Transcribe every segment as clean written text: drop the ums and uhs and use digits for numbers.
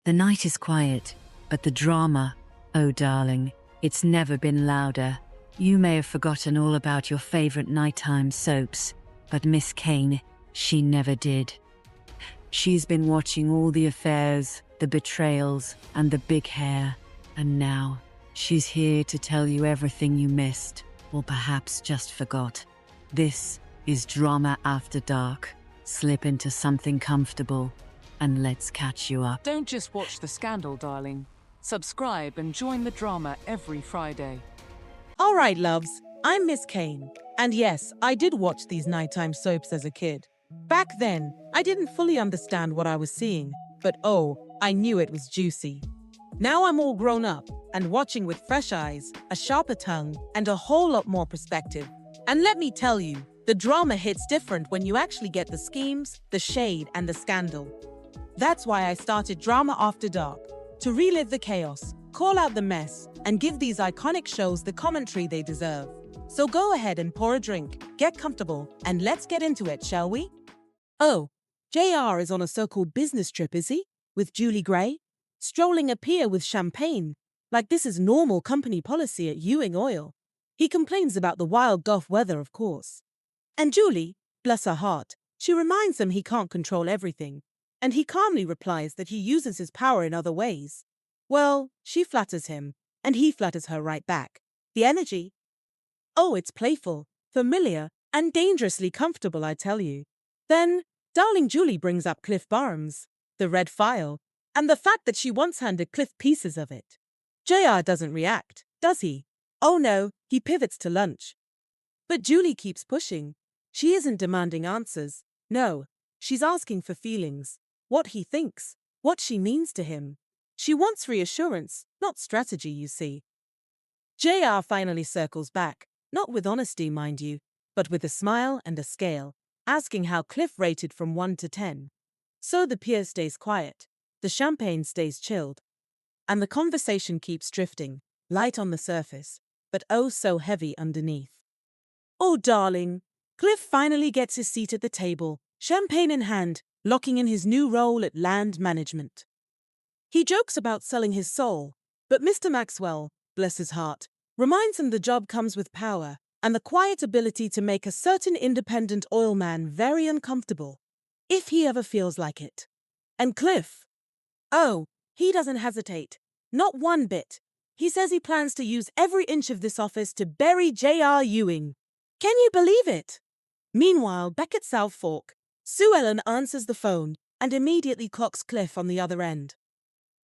The night is quiet, but the drama, oh darling, it's never been louder. You may have forgotten all about your favorite nighttime soaps, but Miss Kane, she never did. She's been watching all the affairs, the betrayals, and the big hair, and now she's here to tell you everything you missed, or perhaps just forgot. This is Drama After Dark. Slip into something comfortable, and let's catch you up. Don't just watch the scandal, darling. Subscribe and join the drama every Friday. All right, loves, I'm Miss Kane. And yes, I did watch these nighttime soaps as a kid. Back then, I didn't fully understand what I was seeing, but oh, I knew it was juicy. Now I'm all grown up and watching with fresh eyes, a sharper tongue, and a whole lot more perspective. And let me tell you, the drama hits different when you actually get the schemes, the shade, and the scandal. That's why I started Drama After Dark, to relive the chaos, call out the mess, and give these iconic shows the commentary they deserve. So go ahead and pour a drink, get comfortable, and let's get into it, shall we? Oh, JR is on a so-called business trip, is he? With Julie Gray? Strolling a pier with champagne, like this is normal company policy at Ewing Oil. He complains about the wild Gulf weather, of course. And Julie, bless her heart, she reminds him he can't control everything. And he calmly replies that he uses his power in other ways. Well, she flatters him, and he flatters her right back. The energy? Oh, it's playful, familiar, and dangerously comfortable, I tell you. Then, darling Julie brings up Cliff Barnes, the red file, and the fact that she once handed Cliff pieces of it. JR doesn't react, does he? Oh no, he pivots to lunch. But Julie keeps pushing. She isn't demanding answers. No, she's asking for feelings. What he thinks, what she means to him. She wants reassurance, not strategy, you see. JR finally circles back, not with honesty, mind you, but with a smile and a scale, asking how Cliff rated from 1 to 10. So the pier stays quiet, the champagne stays chilled, and the conversation keeps drifting, light on the surface, but oh so heavy underneath. Oh darling, Cliff finally gets his seat at the table, champagne in hand, locking in his new role at land management. He jokes about selling his soul, but Mr. Maxwell, bless his heart, reminds him the job comes with power and the quiet ability to make a certain independent oil man very uncomfortable, if he ever feels like it. And Cliff? Oh, he doesn't hesitate. Not one bit. He says he plans to use every inch of this office to bury J.R. Ewing. Can you believe it? Meanwhile, back at South Fork, Sue Ellen answers the phone and immediately clocks Cliff on the other end.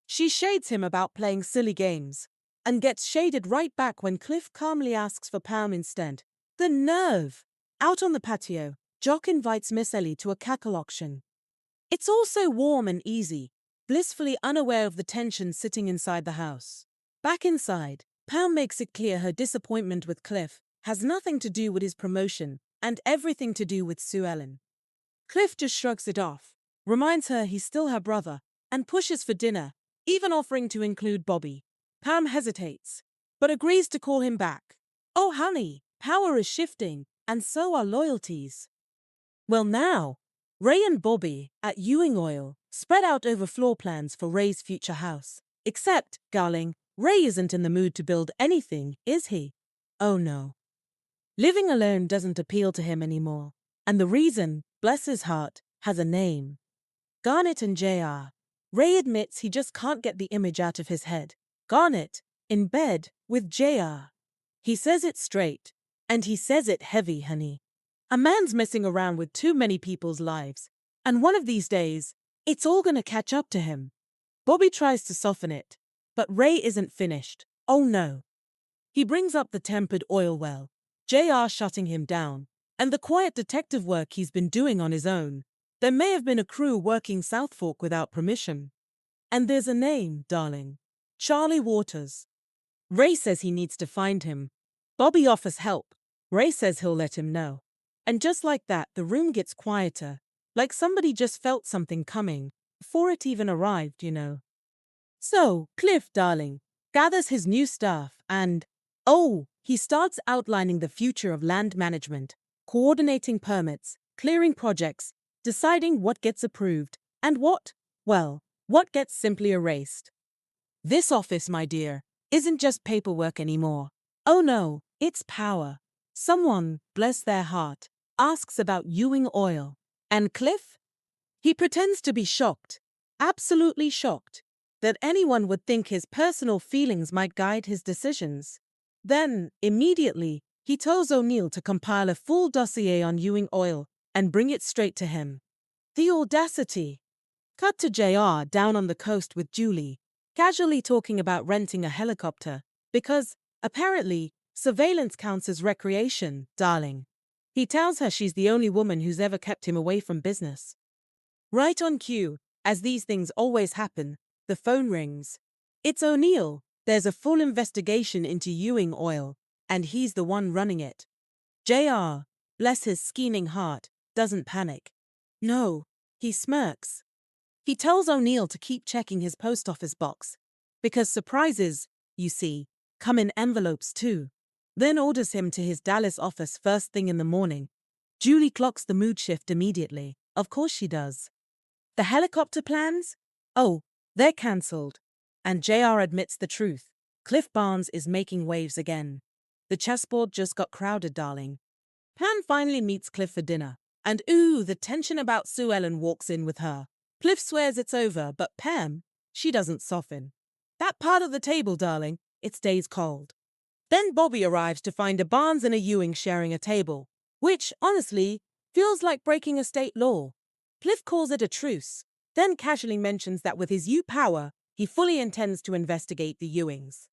She shades him about playing silly games and gets shaded right back when Cliff calmly asks for Pam instead. The nerve! Out on the patio, Jock invites Miss Ellie to a cackle auction. It's all so warm and easy, blissfully unaware of the tension sitting inside the house. Back inside, Pam makes it clear her disappointment with Cliff has nothing to do with his promotion and everything to do with Sue Ellen. Cliff just shrugs it off, reminds her he's still her brother, and pushes for dinner, even offering to include Bobby. Pam hesitates, but agrees to call him back. Oh honey, power is shifting, and so are loyalties. Well now, Ray and Bobby, at Ewing Oil, spread out over floor plans for Ray's future house. Except, darling, Ray isn't in the mood to build anything, is he? Oh no. Living alone doesn't appeal to him anymore, and the reason, bless his heart, has a name. Garnet and JR. Ray admits he just can't get the image out of his head. Garnet, in bed, with JR. He says it straight, and he says it heavy, honey. A man's messing around with too many people's lives, and one of these days, it's all gonna catch up to him. Bobby tries to soften it, but Ray isn't finished. Oh no. He brings up the tempered oil well, JR shutting him down, and the quiet detective work he's been doing on his own. There may have been a crew working South Fork without permission. And there's a name, darling. Charlie Waters. Ray says he needs to find him. Bobby offers help. Ray says he'll let him know. And just like that, the room gets quieter, like somebody just felt something coming, before it even arrived, you know. So, Cliff, darling, gathers his new staff and, oh, he starts outlining the future of land management, coordinating permits, clearing projects, deciding what gets approved, and what, well, What gets simply erased? This office, my dear, isn't just paperwork anymore. Oh no, it's power. Someone, bless their heart, asks about Ewing oil. And Cliff? He pretends to be shocked, absolutely shocked, that anyone would think his personal feelings might guide his decisions. Then, immediately, he tells O'Neill to compile a full dossier on Ewing oil and bring it straight to him. The audacity! Cut to JR down on the coast with Julie, casually talking about renting a helicopter, because, apparently, surveillance counts as recreation, darling. He tells her she's the only woman who's ever kept him away from business. Right on cue, as these things always happen, the phone rings. It's O'Neill. There's a full investigation into Ewing oil, and he's the one running it. JR, bless his scheming heart, doesn't panic. No, he smirks. He tells O'Neill to keep checking his post office box, because surprises, you see, come in envelopes too. Then orders him to his Dallas office first thing in the morning. Julie clocks the mood shift immediately. Of course she does. The helicopter plans? Oh, they're cancelled. And JR admits the truth. Cliff Barnes is making waves again. The chessboard just got crowded, darling. Pam finally meets Cliff for dinner. And ooh, the tension about Sue Ellen walks in with her. Cliff swears it's over, but Pam, she doesn't soften. That part of the table, darling, it stays cold. Then Bobby arrives to find a Barnes and a Ewing sharing a table, which, honestly, feels like breaking a state law. Cliff calls it a truce, then casually mentions that with his power, he fully intends to investigate the Ewings.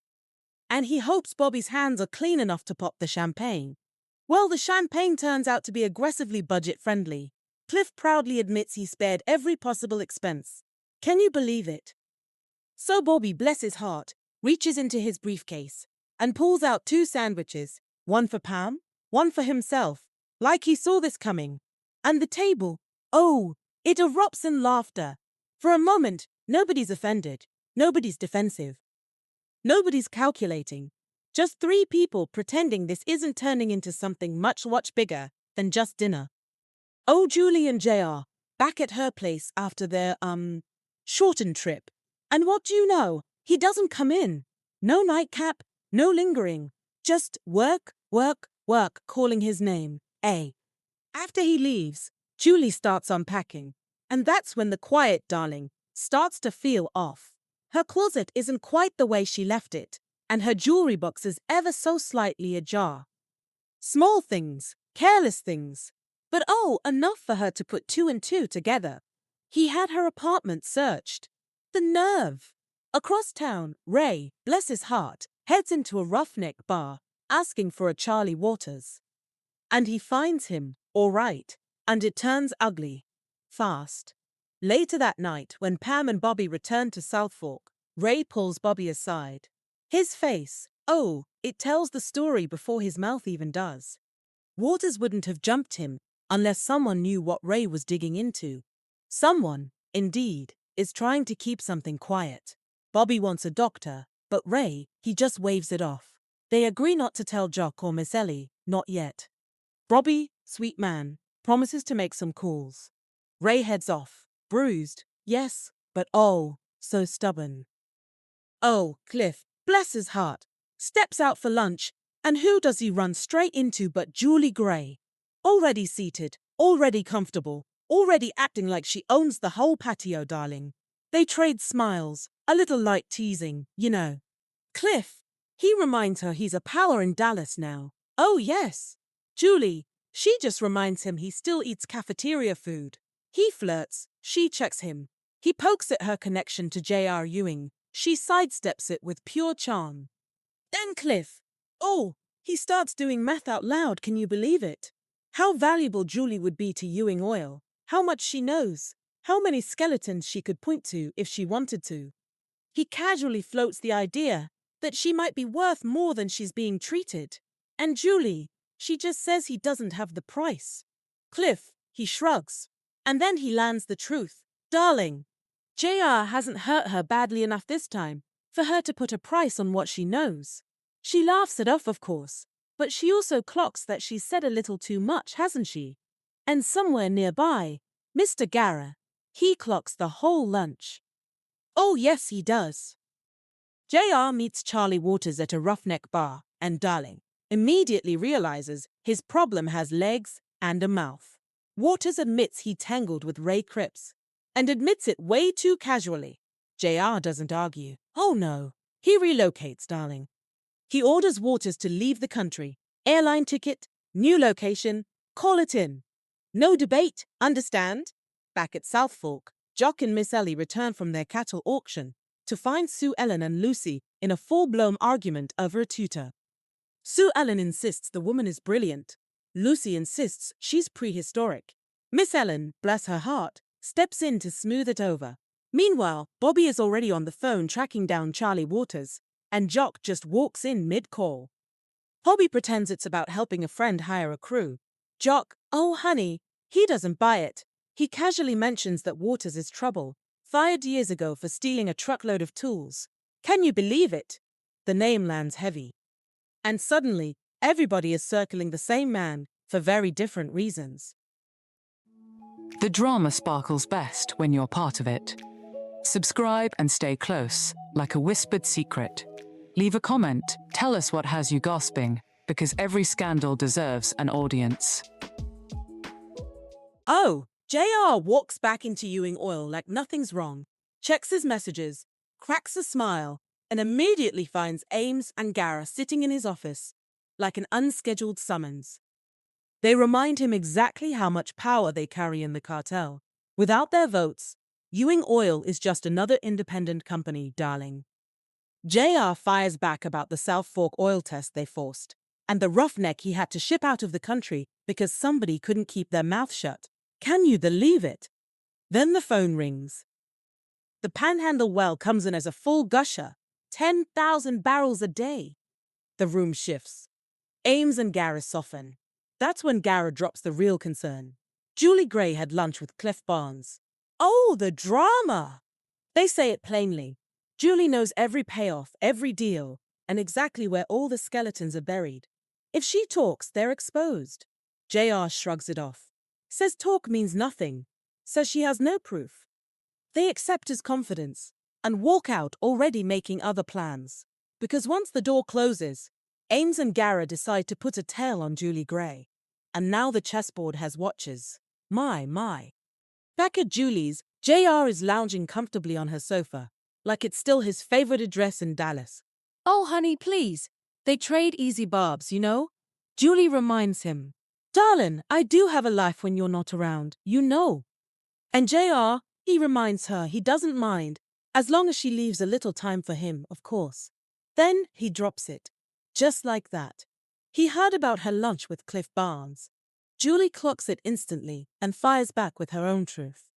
And he hopes Bobby's hands are clean enough to pop the champagne. Well, the champagne turns out to be aggressively budget-friendly. Cliff proudly admits he spared every possible expense. Can you believe it? So Bobby, bless his heart, reaches into his briefcase and pulls out 2 sandwiches, one for Pam, one for himself, like he saw this coming. And the table, oh, it erupts in laughter. For a moment, nobody's offended, nobody's defensive, nobody's calculating. Just 3 people pretending this isn't turning into something much bigger than just dinner. Oh, Julie and JR, back at her place after their, shortened trip. And what do you know? He doesn't come in. No nightcap, no lingering. Just work, work, work, calling his name. A. After he leaves, Julie starts unpacking. And that's when the quiet darling starts to feel off. Her closet isn't quite the way she left it, and her jewelry box is ever so slightly ajar. Small things, careless things. But oh, enough for her to put 2 and 2 together. He had her apartment searched. The nerve! Across town, Ray, bless his heart, heads into a roughneck bar, asking for a Charlie Waters. And he finds him, all right, and it turns ugly. Fast. Later that night, when Pam and Bobby return to South Fork, Ray pulls Bobby aside. His face, oh, it tells the story before his mouth even does. Waters wouldn't have jumped him unless someone knew what Ray was digging into. Someone, indeed, is trying to keep something quiet. Bobby wants a doctor, but Ray, he just waves it off. They agree not to tell Jock or Miss Ellie, not yet. Bobby, sweet man, promises to make some calls. Ray heads off, bruised, yes, but oh, so stubborn. Oh, Cliff, bless his heart, steps out for lunch, and who does he run straight into but Julie Gray? Already seated, already comfortable, already acting like she owns the whole patio, darling. They trade smiles, a little light teasing, you know. Cliff, he reminds her he's a power in Dallas now. Oh yes. Julie, she just reminds him he still eats cafeteria food. He flirts, she checks him. He pokes at her connection to J.R. Ewing. She sidesteps it with pure charm. Then Cliff, oh, he starts doing math out loud, can you believe it? How valuable Julie would be to Ewing Oil, how much she knows, how many skeletons she could point to if she wanted to. He casually floats the idea that she might be worth more than she's being treated. And Julie, she just says he doesn't have the price. Cliff, he shrugs. And then he lands the truth. Darling, JR hasn't hurt her badly enough this time for her to put a price on what she knows. She laughs it off, of course, but she also clocks that she's said a little too much, hasn't she? And somewhere nearby, Mr. Gara, he clocks the whole lunch. Oh, yes, he does. JR meets Charlie Waters at a roughneck bar, and Darling immediately realizes his problem has legs and a mouth. Waters admits he tangled with Ray Cripps, and admits it way too casually. JR doesn't argue. Oh no, he relocates, Darling. He orders Waters to leave the country. Airline ticket, new location, call it in. No debate, understand? Back at South Fork, Jock and Miss Ellie return from their cattle auction to find Sue Ellen and Lucy in a full-blown argument over a tutor. Sue Ellen insists the woman is brilliant. Lucy insists she's prehistoric. Miss Ellen, bless her heart, steps in to smooth it over. Meanwhile, Bobby is already on the phone tracking down Charlie Waters, and Jock just walks in mid-call. Bobby pretends it's about helping a friend hire a crew. Jock, oh honey, he doesn't buy it. He casually mentions that Waters is trouble, fired years ago for stealing a truckload of tools. Can you believe it? The name lands heavy. And suddenly, everybody is circling the same man for very different reasons. The drama sparkles best when you're part of it. Subscribe and stay close, like a whispered secret. Leave a comment, tell us what has you gasping, because every scandal deserves an audience. Oh, JR walks back into Ewing Oil like nothing's wrong, checks his messages, cracks a smile, and immediately finds Ames and Gara sitting in his office, like an unscheduled summons. They remind him exactly how much power they carry in the cartel. Without their votes, Ewing Oil is just another independent company, Darling. JR fires back about the South Fork oil test they forced, and the roughneck he had to ship out of the country because somebody couldn't keep their mouth shut. Can you believe it? Then the phone rings. The Panhandle well comes in as a full gusher, 10,000 barrels a day. The room shifts. Ames and Gara soften. That's when Gara drops the real concern. Julie Gray had lunch with Cliff Barnes. Oh, the drama! They say it plainly. Julie knows every payoff, every deal, and exactly where all the skeletons are buried. If she talks, they're exposed. JR shrugs it off. Says talk means nothing. Says she has no proof. They accept his confidence and walk out already making other plans. Because once the door closes, Ames and Gara decide to put a tail on Julie Gray. And now the chessboard has watchers. My. Back at Julie's, JR is lounging comfortably on her sofa, like it's still his favorite address in Dallas. Oh, honey, please. They trade easy barbs, you know? Julie reminds him. Darling, I do have a life when you're not around, you know. And JR, he reminds her he doesn't mind, as long as she leaves a little time for him, of course. Then he drops it. Just like that. He heard about her lunch with Cliff Barnes. Julie clocks it instantly and fires back with her own truth.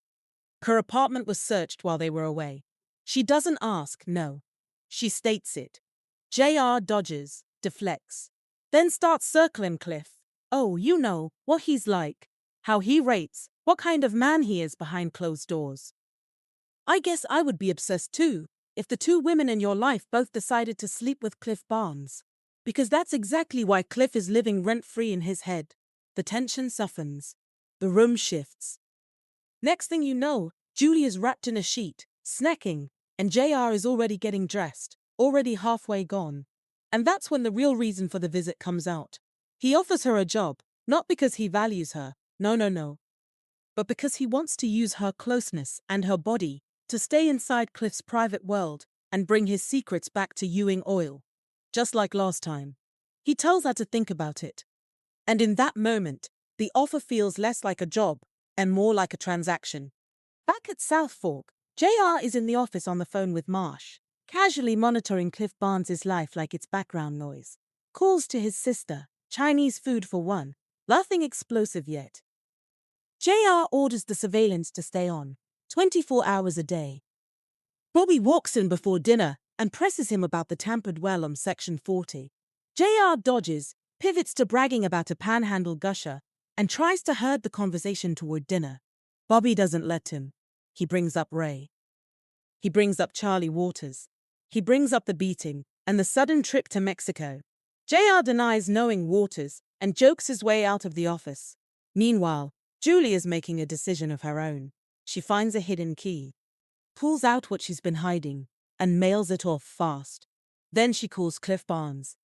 Her apartment was searched while they were away. She doesn't ask, no. She states it. JR dodges, deflects, then starts circling Cliff. Oh, you know, what he's like, how he rates, what kind of man he is behind closed doors. I guess I would be obsessed too, if the two women in your life both decided to sleep with Cliff Barnes. Because that's exactly why Cliff is living rent-free in his head. The tension softens. The room shifts. Next thing you know, Julie is wrapped in a sheet, snacking, and JR is already getting dressed, already halfway gone. And that's when the real reason for the visit comes out. He offers her a job, not because he values her, no, but because he wants to use her closeness and her body to stay inside Cliff's private world and bring his secrets back to Ewing Oil. Just like last time. He tells her to think about it. And in that moment, the offer feels less like a job and more like a transaction. Back at South Fork, JR is in the office on the phone with Marsh, casually monitoring Cliff Barnes' life like it's background noise. Calls to his sister, Chinese food for one, nothing explosive yet. JR orders the surveillance to stay on, 24 hours a day. Bobby walks in before dinner and presses him about the tampered well on Section 40. JR dodges, pivots to bragging about a Panhandle gusher, and tries to herd the conversation toward dinner. Bobby doesn't let him. He brings up Ray. He brings up Charlie Waters. He brings up the beating and the sudden trip to Mexico. JR denies knowing Waters and jokes his way out of the office. Meanwhile, Julie is making a decision of her own. She finds a hidden key. pulls out what she's been hiding and mails it off fast. Then she calls Cliff Barnes.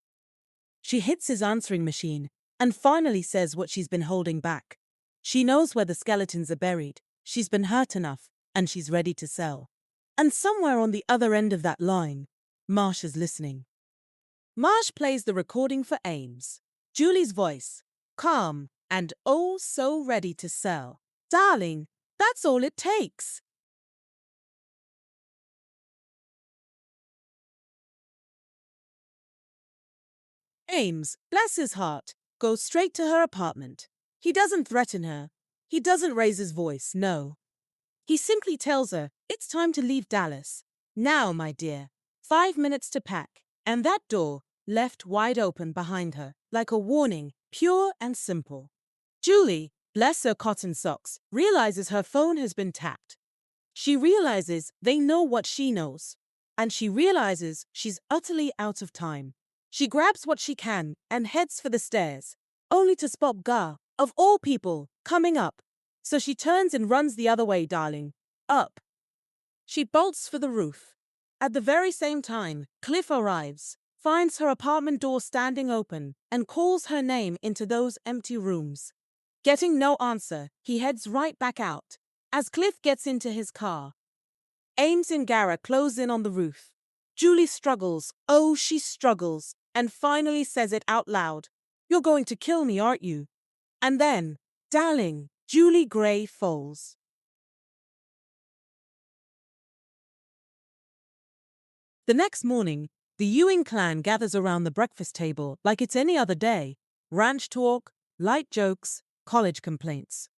She hits his answering machine and finally says what she's been holding back. She knows where the skeletons are buried, she's been hurt enough, and she's ready to sell. And somewhere on the other end of that line, Marsh is listening. Marsh plays the recording for Ames. Julie's voice, calm and oh so ready to sell. Darling, that's all it takes. Ames, bless his heart, goes straight to her apartment. He doesn't threaten her. He doesn't raise his voice, no. He simply tells her, it's time to leave Dallas. Now, my dear. 5 minutes to pack. And that door, left wide open behind her, like a warning, pure and simple. Julie, bless her cotton socks, realizes her phone has been tapped. She realizes they know what she knows. And she realizes she's utterly out of time. She grabs what she can and heads for the stairs, only to spot Gar, of all people, coming up. So she turns and runs the other way, darling. Up. She bolts for the roof. At the very same time, Cliff arrives, finds her apartment door standing open, and calls her name into those empty rooms. Getting no answer, he heads right back out. As Cliff gets into his car, Ames and Gara close in on the roof. Julie struggles, oh she struggles, and finally says it out loud. You're going to kill me, aren't you? And then, darling, Julie Gray falls. The next morning, the Ewing clan gathers around the breakfast table like it's any other day. Ranch talk, light jokes, college complaints.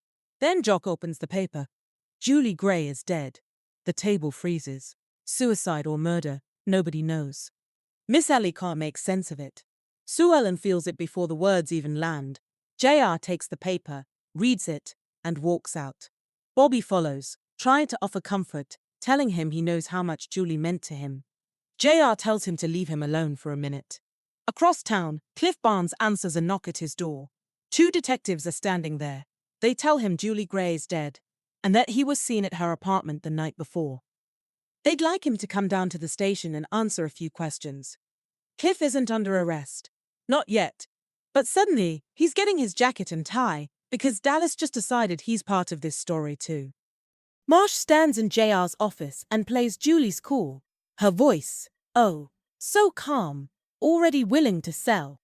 Then Jock opens the paper. Julie Gray is dead. The table freezes. Suicide or murder, nobody knows. Miss Ellie can't make sense of it. Sue Ellen feels it before the words even land. JR takes the paper, reads it, and walks out. Bobby follows, trying to offer comfort, telling him he knows how much Julie meant to him. JR tells him to leave him alone for a minute. Across town, Cliff Barnes answers a knock at his door. 2 detectives are standing there. They tell him Julie Gray is dead, and that he was seen at her apartment the night before. They'd like him to come down to the station and answer a few questions. Cliff isn't under arrest. Not yet. But suddenly, he's getting his jacket and tie, because Dallas just decided he's part of this story too. Marsh stands in JR's office and plays Julie's cool. Her voice, oh, so calm, already willing to sell.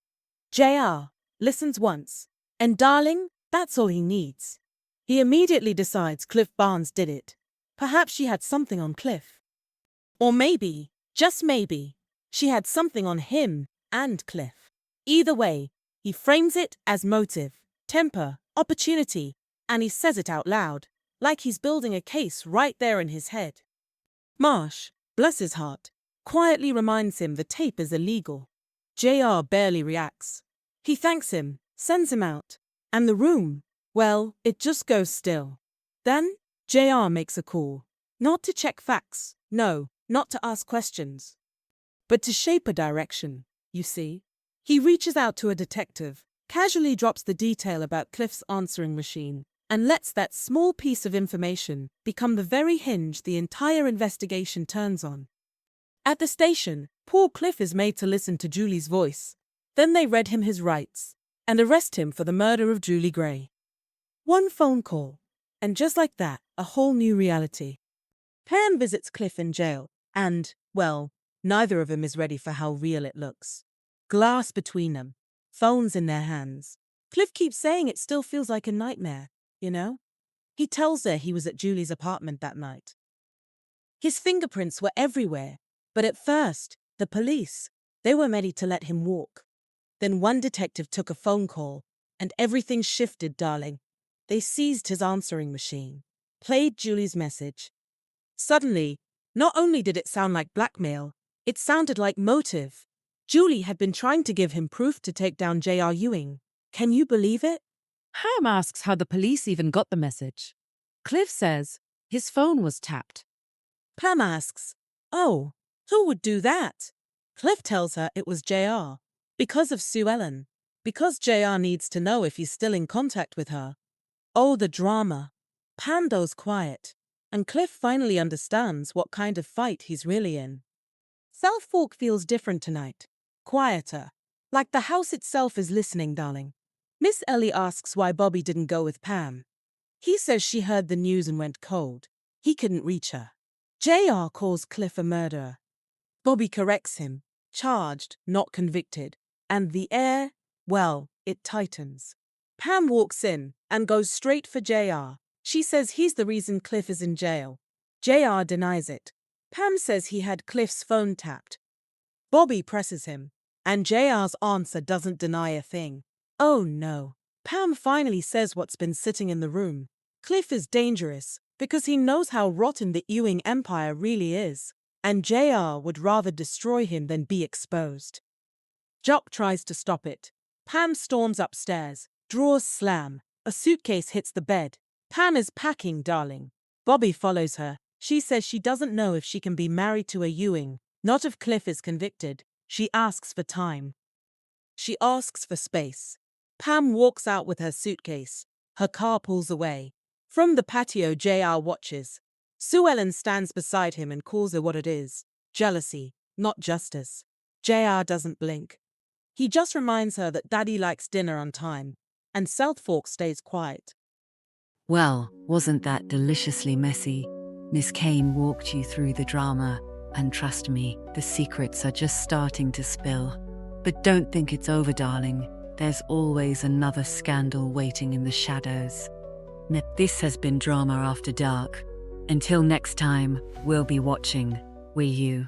JR listens once, and darling, that's all he needs. He immediately decides Cliff Barnes did it. Perhaps she had something on Cliff. Or maybe, just maybe, she had something on him and Cliff. Either way, he frames it as motive, temper, opportunity, and he says it out loud, like he's building a case right there in his head. Marsh, bless his heart, quietly reminds him the tape is illegal. JR barely reacts. He thanks him, sends him out, and the room, well, it just goes still. Then, JR makes a call. Not to check facts, no, not to ask questions, but to shape a direction, you see. He reaches out to a detective, casually drops the detail about Cliff's answering machine, and lets that small piece of information become the very hinge the entire investigation turns on. At the station, poor Cliff is made to listen to Julie's voice. Then they read him his rights and arrest him for the murder of Julie Gray. One phone call, and just like that, a whole new reality. Pam visits Cliff in jail, and, well, neither of them is ready for how real it looks. Glass between them, phones in their hands. Cliff keeps saying it still feels like a nightmare, you know? He tells her he was at Julie's apartment that night. His fingerprints were everywhere, but at first, the police, they were ready to let him walk. Then one detective took a phone call, and everything shifted, darling. They seized his answering machine, played Julie's message. Suddenly, not only did it sound like blackmail, it sounded like motive. Julie had been trying to give him proof to take down J.R. Ewing. Can you believe it? Ham asks how the police even got the message. Cliff says his phone was tapped. Pam asks, oh, who would do that? Cliff tells her it was J.R. Because of Sue Ellen. Because J.R. needs to know if he's still in contact with her. Oh, the drama. Pam goes quiet. and Cliff finally understands what kind of fight he's really in. South Fork feels different tonight. Quieter. Like the house itself is listening, darling. Miss Ellie asks why Bobby didn't go with Pam. He says she heard the news and went cold. He couldn't reach her. JR calls Cliff a murderer. Bobby corrects him. Charged, not convicted. And the air, well, it tightens. Pam walks in and goes straight for JR. She says he's the reason Cliff is in jail. JR denies it. Pam says he had Cliff's phone tapped. Bobby presses him, and JR's answer doesn't deny a thing. Oh no. Pam finally says what's been sitting in the room. Cliff is dangerous because he knows how rotten the Ewing empire really is, and JR would rather destroy him than be exposed. Jock tries to stop it. Pam storms upstairs. Drawers slam. A suitcase hits the bed. Pam is packing, darling. Bobby follows her. She says she doesn't know if she can be married to a Ewing, not if Cliff is convicted. She asks for time. She asks for space. Pam walks out with her suitcase. Her car pulls away. From the patio, JR watches. Sue Ellen stands beside him and calls her what it is. Jealousy, not justice. JR doesn't blink. He just reminds her that Daddy likes dinner on time, and South Fork stays quiet. Well, wasn't that deliciously messy? Miss Kane walked you through the drama, and trust me, the secrets are just starting to spill. But don't think it's over, darling. There's always another scandal waiting in the shadows. This has been Drama After Dark. Until next time, we'll be watching. Will you?